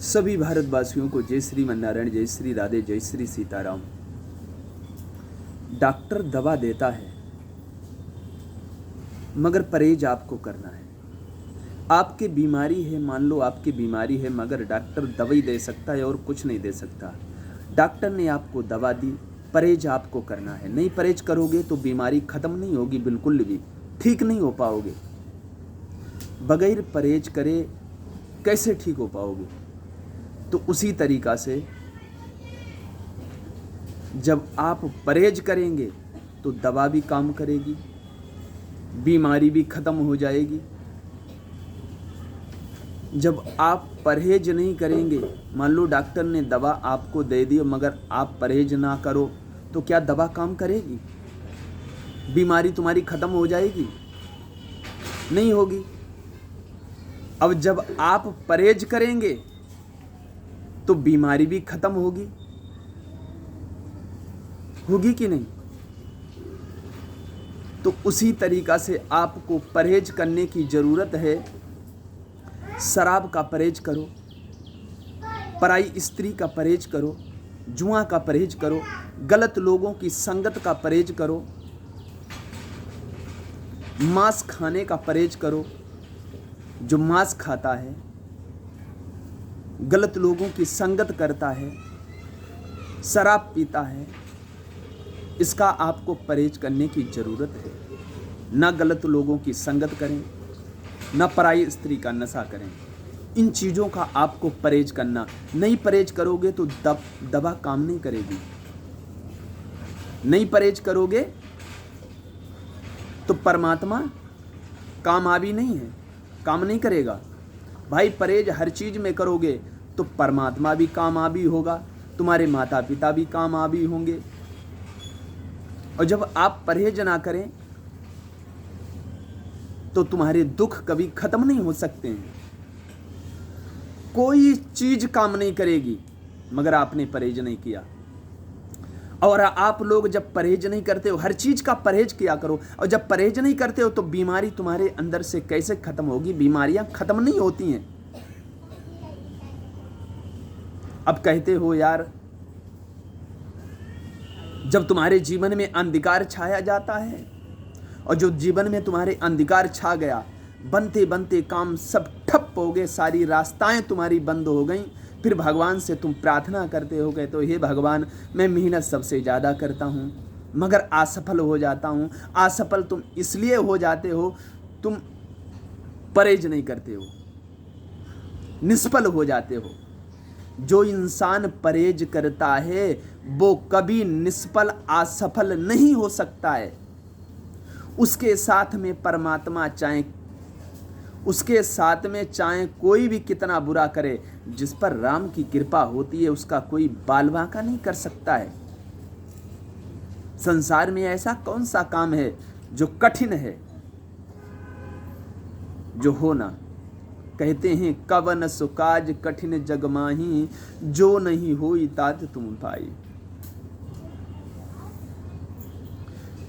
सभी भारतवासियों को जय श्रीमन नारायण, जय श्री राधे, जय श्री सीताराम। डॉक्टर दवा देता है मगर परहेज आपको करना है। आपकी बीमारी है, मान लो आपकी बीमारी है, मगर डॉक्टर दवाई दे सकता है और कुछ नहीं दे सकता। डॉक्टर ने आपको दवा दी, परहेज आपको करना है। नहीं परहेज करोगे तो बीमारी खत्म नहीं होगी, बिल्कुल भी ठीक नहीं हो पाओगे। बगैर परहेज करे कैसे ठीक हो पाओगे? तो उसी तरीक़ा से जब आप परहेज करेंगे तो दवा भी काम करेगी, बीमारी भी खत्म हो जाएगी। जब आप परहेज नहीं करेंगे, मान लो डॉक्टर ने दवा आपको दे दी मगर आप परहेज ना करो तो क्या दवा काम करेगी? बीमारी तुम्हारी खत्म हो जाएगी? नहीं होगी। अब जब आप परहेज करेंगे तो बीमारी भी खत्म होगी कि नहीं? तो उसी तरीक़ा से आपको परहेज करने की ज़रूरत है। शराब का परहेज करो, पराई स्त्री का परहेज करो, जुआ का परहेज करो, गलत लोगों की संगत का परहेज करो, मांस खाने का परहेज करो। जो मांस खाता है, गलत लोगों की संगत करता है, शराब पीता है, इसका आपको परहेज करने की ज़रूरत है। ना गलत लोगों की संगत करें, ना पराई स्त्री का नशा करें। इन चीज़ों का आपको परहेज करना। नहीं परहेज करोगे तो दवा काम नहीं करेगी। नहीं परहेज करोगे तो परमात्मा कामयाबी नहीं है, काम नहीं करेगा। भाई परहेज हर चीज़ में करोगे तो परमात्मा भी कामयाबी होगा, तुम्हारे माता पिता भी कामयाबी होंगे। और जब आप परहेज ना करें तो तुम्हारे दुख कभी खत्म नहीं हो सकते हैं। कोई चीज काम नहीं करेगी मगर आपने परहेज नहीं किया। और आप लोग जब परहेज नहीं करते हो, हर चीज का परहेज किया करो। और जब परहेज नहीं करते हो तो बीमारी तुम्हारे अंदर से कैसे खत्म होगी? बीमारियां खत्म नहीं होती हैं। अब कहते हो यार, जब तुम्हारे जीवन में अंधकार छाया जाता है और जो जीवन में तुम्हारे अंधकार छा गया, बनते बनते काम सब ठप हो गए, सारी रास्ताएं तुम्हारी बंद हो गई, फिर भगवान से तुम प्रार्थना करते हो गए तो हे भगवान, मैं मेहनत सबसे ज़्यादा करता हूँ मगर असफल हो जाता हूँ। असफल तुम इसलिए हो जाते हो, तुम परहेज नहीं करते हो, निष्फल हो जाते हो। जो इंसान परहेज करता है वो कभी निष्फल असफल नहीं हो सकता है। उसके साथ में परमात्मा चाहे कोई भी कितना बुरा करे, जिस पर राम की कृपा होती है उसका कोई बाल बांका नहीं कर सकता है। संसार में ऐसा कौन सा काम है जो कठिन है, जो होना? कहते हैं कवन सुकाज कठिन जग माही, जो नहीं होई तात तुम पाई।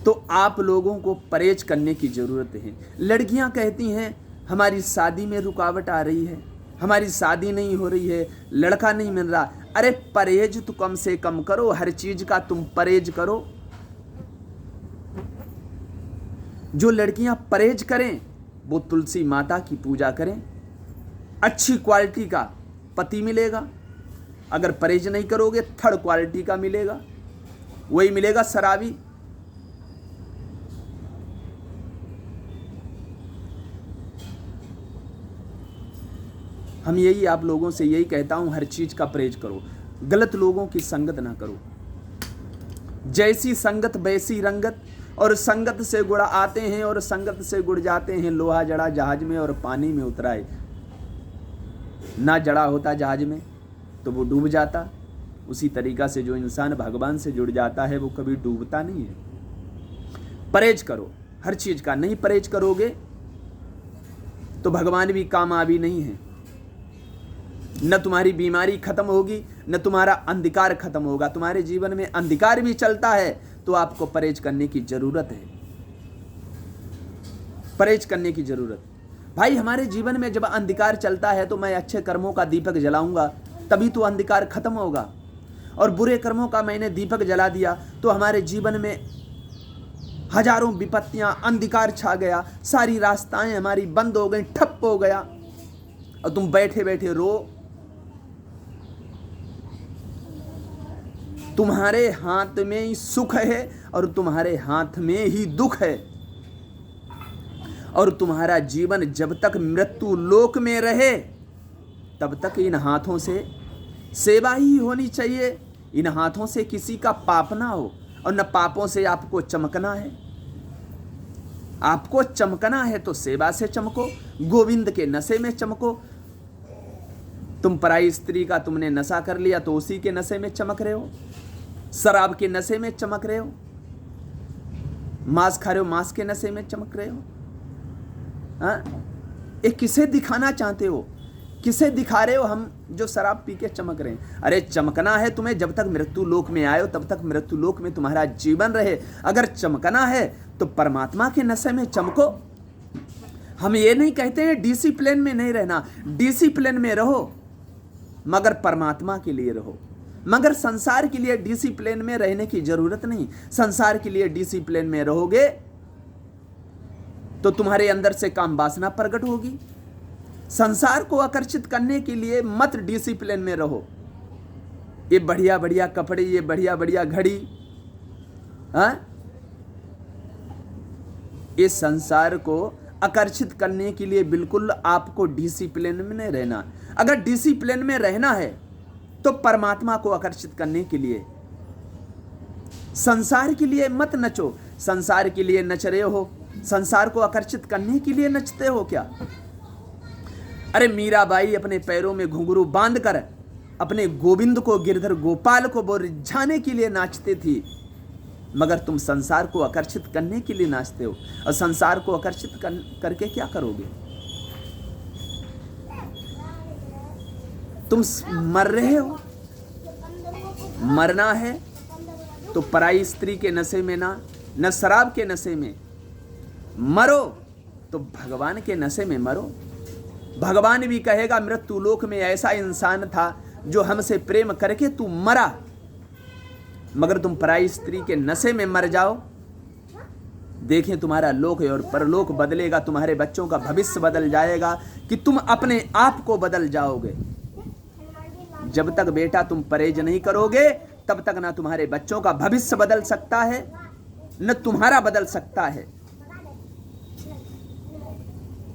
तो आप लोगों को परहेज करने की जरूरत है। लड़कियां कहती हैं हमारी शादी में रुकावट आ रही है, हमारी शादी नहीं हो रही है, लड़का नहीं मिल रहा। अरे परहेज तो कम से कम करो, हर चीज का तुम परहेज करो। जो लड़कियां परहेज करें वो तुलसी माता की पूजा करें, अच्छी क्वालिटी का पति मिलेगा। अगर परहेज नहीं करोगे थर्ड क्वालिटी का मिलेगा, वही मिलेगा शराबी। हम यही आप लोगों से यही कहता हूं, हर चीज का परहेज करो, गलत लोगों की संगत ना करो। जैसी संगत वैसी रंगत, और संगत से गुड़ आते हैं और संगत से गुड़ जाते हैं। लोहा जड़ा जहाज में और पानी में उतराए, ना जड़ा होता जहाज में तो वो डूब जाता। उसी तरीक़ा से जो इंसान भगवान से जुड़ जाता है वो कभी डूबता नहीं है। परहेज करो हर चीज का। नहीं परहेज करोगे तो भगवान भी कामयाबी नहीं है। न तुम्हारी बीमारी खत्म होगी, न तुम्हारा अंधकार खत्म होगा। तुम्हारे जीवन में अंधकार भी चलता है तो आपको परहेज करने की जरूरत है, परहेज करने की जरूरत। भाई हमारे जीवन में जब अंधकार चलता है तो मैं अच्छे कर्मों का दीपक जलाऊंगा, तभी तो अंधकार खत्म होगा। और बुरे कर्मों का मैंने दीपक जला दिया तो हमारे जीवन में हजारों विपत्तियां, अंधकार छा गया, सारी रास्ताएं हमारी बंद हो गई, ठप हो गया, और तुम बैठे बैठे रो। तुम्हारे हाथ में ही सुख है और तुम्हारे हाथ में ही दुख है, और तुम्हारा जीवन जब तक मृत्यु लोक में रहे तब तक इन हाथों से सेवा ही होनी चाहिए। इन हाथों से किसी का पाप ना हो, और न पापों से आपको चमकना है। आपको चमकना है तो सेवा से चमको, गोविंद के नशे में चमको। तुम पराई स्त्री का तुमने नशा कर लिया तो उसी के नशे में चमक रहे हो, शराब के नशे में चमक रहे हो, मांस खा रहे हो मांस के नशे में चमक रहे हो। हाँ, ये किसे दिखाना चाहते हो? किसे दिखा रहे हो? हम जो शराब पी के चमक रहे हैं। अरे चमकना है तुम्हें, जब तक मृत्यु लोक में आए हो तब तक मृत्यु लोक में तुम्हारा जीवन रहे। अगर चमकना है तो परमात्मा के नशे में चमको। हम ये नहीं कहते हैं डिसिप्लिन में नहीं रहना, डिसिप्लिन में रहो, मगर परमात्मा के लिए रहो। मगर संसार के लिए डिसिप्लिन में रहने की जरूरत नहीं। संसार के लिए डिसिप्लिन में रहोगे तो तुम्हारे अंदर से काम वासना प्रकट होगी। संसार को आकर्षित करने के लिए मत डिसिप्लिन में रहो। ये बढ़िया बढ़िया कपड़े, ये बढ़िया बढ़िया घड़ी, हाँ, ये संसार को आकर्षित करने के लिए बिल्कुल आपको डिसिप्लिन में नहीं रहना। अगर डिसिप्लिन में रहना है तो परमात्मा को आकर्षित करने के लिए। संसार के लिए मत नचो। संसार के लिए नच रहे हो, संसार को आकर्षित करने के लिए नचते हो क्या? अरे मीराबाई अपने पैरों में घुंघरू बांधकर अपने गोविंद को, गिरधर गोपाल को वो रिझाने के लिए नाचती थी, मगर तुम संसार को आकर्षित करने के लिए नाचते हो। और संसार को आकर्षित करके क्या करोगे? तुम मर रहे हो। मरना है तो पराई स्त्री के नशे में ना, न शराब के नशे में मरो, तो भगवान के नशे में मरो। भगवान भी कहेगा मृत्यु लोक में ऐसा इंसान था जो हमसे प्रेम करके तू मरा, मगर तुम पराई स्त्री के नशे में मर जाओ। देखें तुम्हारा लोक और परलोक बदलेगा, तुम्हारे बच्चों का भविष्य बदल जाएगा कि तुम अपने आप को बदल जाओगे। जब तक बेटा तुम परहेज नहीं करोगे तब तक ना तुम्हारे बच्चों का भविष्य बदल सकता है न तुम्हारा बदल सकता है।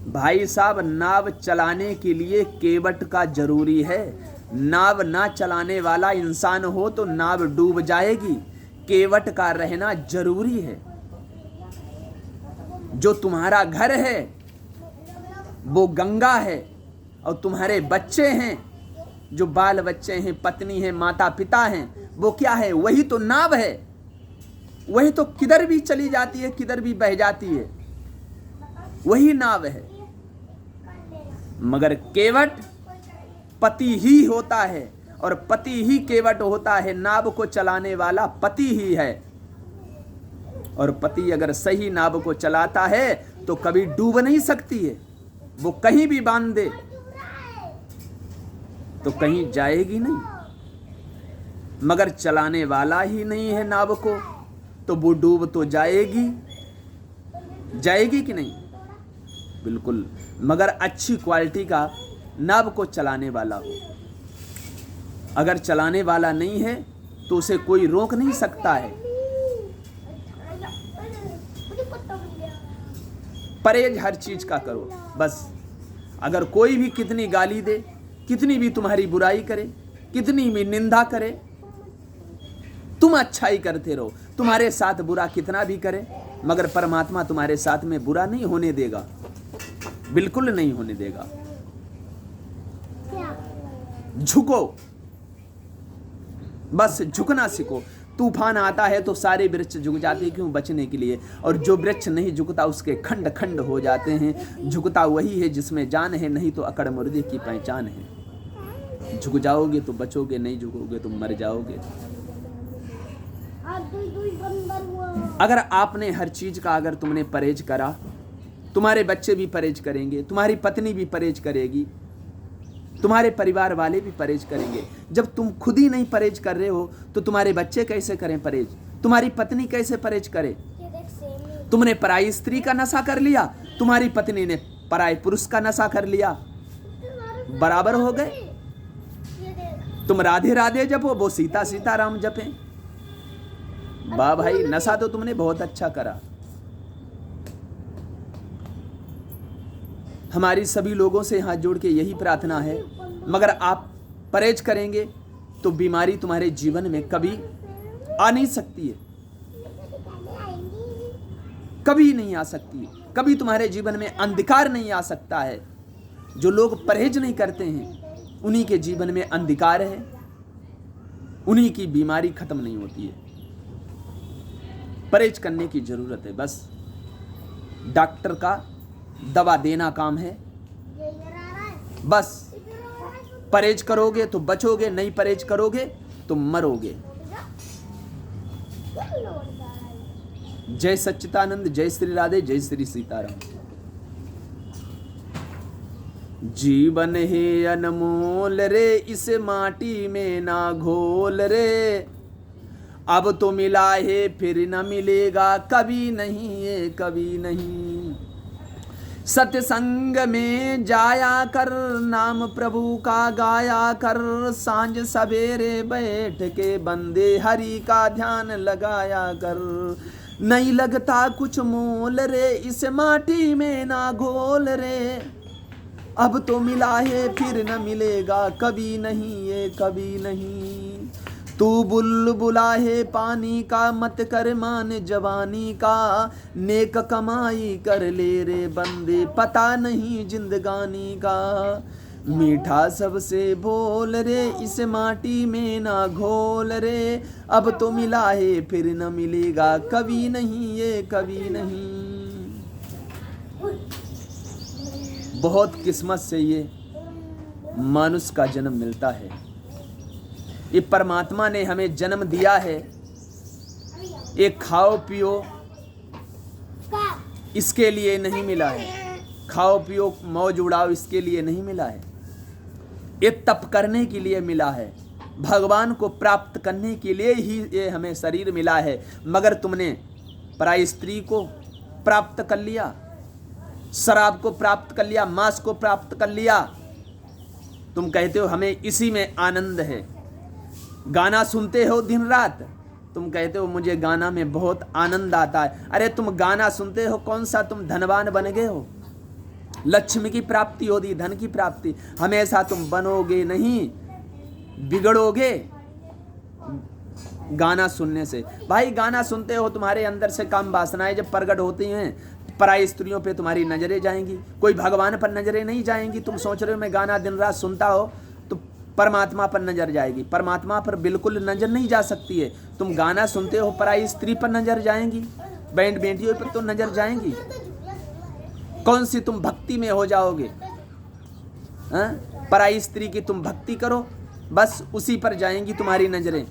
भाई साहब, नाव चलाने के लिए केवट का जरूरी है। नाव ना चलाने वाला इंसान हो तो नाव डूब जाएगी। केवट का रहना जरूरी है। जो तुम्हारा घर है वो गंगा है, और तुम्हारे बच्चे हैं, जो बाल बच्चे हैं, पत्नी है, माता पिता हैं, वो क्या है? वही तो नाव है। वही तो किधर भी चली जाती है, किधर भी बह जाती है, वही नाव है। मगर केवट पति ही होता है, और पति ही केवट होता है। नाव को चलाने वाला पति ही है, और पति अगर सही नाव को चलाता है तो कभी डूब नहीं सकती है। वो कहीं भी बांध दे तो कहीं जाएगी नहीं, मगर चलाने वाला ही नहीं है नाव को तो वो डूब तो जाएगी। जाएगी कि नहीं? बिल्कुल। मगर अच्छी क्वालिटी का नाव को चलाने वाला हो। अगर चलाने वाला नहीं है तो उसे कोई रोक नहीं सकता है। परहेज हर चीज का करो बस। अगर कोई भी कितनी गाली दे, कितनी भी तुम्हारी बुराई करे, कितनी भी निंदा करे, तुम अच्छाई करते रहो। तुम्हारे साथ बुरा कितना भी करे, मगर परमात्मा तुम्हारे साथ में बुरा नहीं होने देगा, बिल्कुल नहीं होने देगा। झुको, बस झुकना सीखो। तूफान आता है तो सारे वृक्ष झुक जाते हैं, क्यों? बचने के लिए। और जो वृक्ष नहीं झुकता उसके खंड खंड हो जाते हैं। झुकता वही है जिसमें जान है, नहीं तो अकड़ मुर्दे की पहचान है। झुक जाओगे तो बचोगे, नहीं झुकोगे तो मर जाओगे। अगर आपने हर चीज का अगर तुमने परहेज करा तुम्हारे बच्चे भी परहेज करेंगे, तुम्हारी पत्नी भी परहेज करेगी, तुम्हारे परिवार वाले भी परहेज करेंगे। जब तुम खुद ही नहीं परहेज कर रहे हो तो तुम्हारे बच्चे कैसे करें परहेज, तुम्हारी पत्नी कैसे परहेज करे। तुमने पराई स्त्री का नशा कर लिया, तुम्हारी पत्नी ने पराये पुरुष का नशा कर लिया, बराबर हो गए। तुम राधे राधे जपो, वो सीता सीताराम जपे। वाह भाई, नशा तो तुमने बहुत अच्छा करा। हमारी सभी लोगों से हाथ जोड़ के यही प्रार्थना है, मगर आप परहेज करेंगे तो बीमारी तुम्हारे जीवन में कभी आ नहीं सकती है, कभी नहीं आ सकती है। कभी तुम्हारे जीवन में अंधकार नहीं आ सकता है। जो लोग परहेज नहीं करते हैं उन्हीं के जीवन में अंधकार है, उन्हीं की बीमारी खत्म नहीं होती है। परहेज करने की जरूरत है, बस डॉक्टर का दवा देना काम है। बस परहेज करोगे तो बचोगे, नहीं परहेज करोगे तो मरोगे। जय सच्चिदानंद, जय श्री राधे, जय श्री सीताराम। जीवन है अनमोल रे, इस माटी में ना घोल रे। अब तो मिला है फिर न मिलेगा, कभी नहीं ये कभी नहीं। सत्संग में जाया कर, नाम प्रभु का गाया कर। सांझ सवेरे बैठ के बंदे हरि का ध्यान लगाया कर। नहीं लगता कुछ मोल रे, इस माटी में ना घोल रे। अब तो मिला है फिर न मिलेगा, कभी नहीं ये कभी नहीं। तू बुलबुला है पानी का, मत कर मान जवानी का। नेक कमाई कर ले रे बंदे, पता नहीं जिंदगानी का। मीठा सबसे बोल रे, इस माटी में ना घोल रे। अब तो मिला है फिर न मिलेगा, कभी नहीं ये कभी नहीं। बहुत किस्मत से ये मानुष का जन्म मिलता है। ये परमात्मा ने हमें जन्म दिया है। एक खाओ पियो इसके लिए नहीं मिला है, खाओ पियो मौज उड़ाओ इसके लिए नहीं मिला है। ये तप करने के लिए मिला है, भगवान को प्राप्त करने के लिए ही ये हमें शरीर मिला है। मगर तुमने पराई स्त्री को प्राप्त कर लिया, शराब को प्राप्त कर लिया, मांस को प्राप्त कर लिया। तुम कहते हो हमें इसी में आनंद है। गाना सुनते हो दिन रात, तुम कहते हो मुझे गाना में बहुत आनंद आता है। अरे तुम गाना सुनते हो, कौन सा तुम धनवान बन गए हो? लक्ष्मी की प्राप्ति होती, धन की प्राप्ति। हमेशा तुम बनोगे नहीं, बिगड़ोगे गाना सुनने से। भाई गाना सुनते हो, तुम्हारे अंदर से काम वासनाएं जब प्रकट होती हैं, पराई स्त्रियों पे तुम्हारी नजरें जाएंगी, कोई भगवान पर नजरें नहीं जाएंगी। तुम सोच रहे हो मैं गाना दिन रात सुनता हो तो परमात्मा पर नजर जाएगी, परमात्मा पर बिल्कुल नजर नहीं जा सकती है। तुम गाना सुनते हो, पराई स्त्री पर नजर जाएंगी, बैंड बेटियों पर तो नजर जाएंगी। कौन सी तुम भक्ति में हो जाओगे? पराई स्त्री की तुम भक्ति करो, बस उसी पर जाएंगी तुम्हारी नजरें।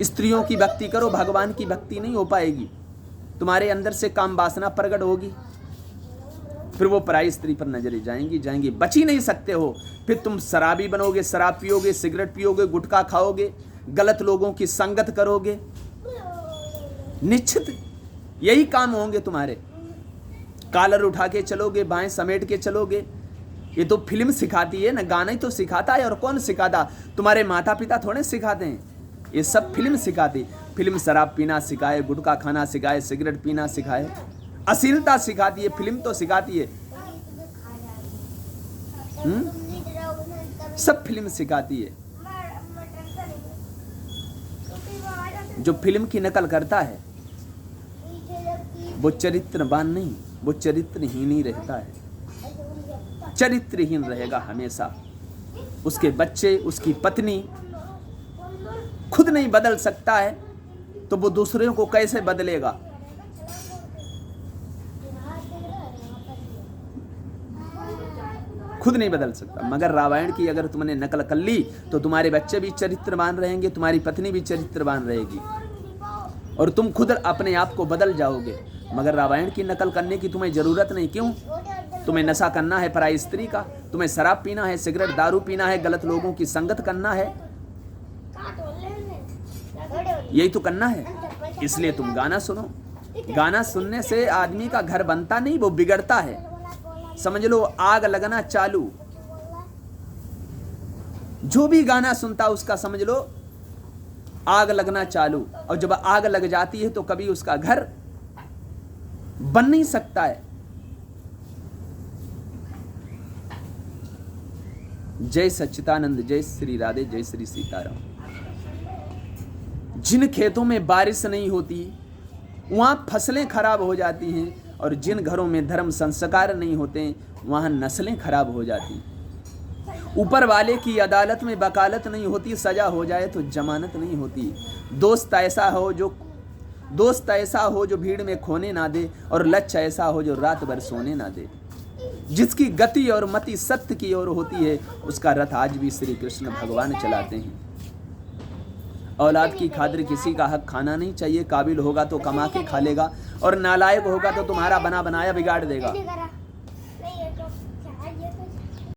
स्त्रियों की भक्ति करो, भगवान की भक्ति नहीं हो पाएगी। तुम्हारे अंदर से काम वासना प्रकट होगी, फिर वो पराई स्त्री पर नजरें जाएंगी जाएंगी, बच ही नहीं सकते हो। फिर तुम शराबी बनोगे, शराब पियोगे, सिगरेट पियोगे, गुटखा खाओगे, गलत लोगों की संगत करोगे। निश्चित यही काम होंगे तुम्हारे। कॉलर उठा के चलोगे, बाएं समेट के चलोगे। ये तो फिल्म सिखाती है ना, गाना ही तो सिखाता है। और कौन सिखाता? तुम्हारे माता पिता थोड़े सिखाते हैं, ये सब फिल्म सिखाती। फिल्म शराब पीना सिखाए, गुटखा खाना सिखाए, सिगरेट पीना सिखाए, अश्लीलता सिखाती है, फिल्म तो सिखाती है। सब फिल्म सिखाती है। जो फिल्म की नकल करता है वो चरित्रवान नहीं, वो चरित्रहीन ही रहता है। चरित्रहीन रहेगा हमेशा। उसके बच्चे, उसकी पत्नी खुद नहीं बदल सकता है तो वो दूसरों को कैसे बदलेगा? खुद नहीं बदल सकता। मगर रामायण की अगर तुमने नकल कर ली तो तुम्हारे बच्चे भी चरित्रवान रहेंगे, तुम्हारी पत्नी भी चरित्रवान रहेगी, और तुम खुद अपने आप को बदल जाओगे। मगर रामायण की नकल करने की तुम्हें जरूरत नहीं। क्यों? तुम्हें नशा करना है पराई स्त्री का, तुम्हें शराब पीना है, सिगरेट दारू पीना है, गलत लोगों की संगत करना है, यही तो करना है। इसलिए तुम गाना सुनो। गाना सुनने से आदमी का घर बनता नहीं, वो बिगड़ता है। समझ लो आग लगना चालू। जो भी गाना सुनता उसका समझ लो आग लगना चालू, और जब आग लग जाती है तो कभी उसका घर बन नहीं सकता है। जय सच्चिदानंद, जय श्री राधे, जय श्री सीताराम। जिन खेतों में बारिश नहीं होती वहां फसलें खराब हो जाती हैं, और जिन घरों में धर्म संस्कार नहीं होते वहां नस्लें खराब हो जाती। ऊपर वाले की अदालत में वकालत नहीं होती, सजा हो जाए तो जमानत नहीं होती। दोस्त ऐसा हो जो भीड़ में खोने ना दे, और लक्ष्य ऐसा हो जो रात भर सोने ना दे। जिसकी गति और मति सत्य की ओर होती है उसका रथ आज भी श्री कृष्ण भगवान चलाते हैं। औलाद की खातिर किसी का हक खाना नहीं चाहिए। काबिल होगा तो कमा के खा लेगा, और नालायक होगा तो तुम्हारा बना बनाया बिगाड़ देगा।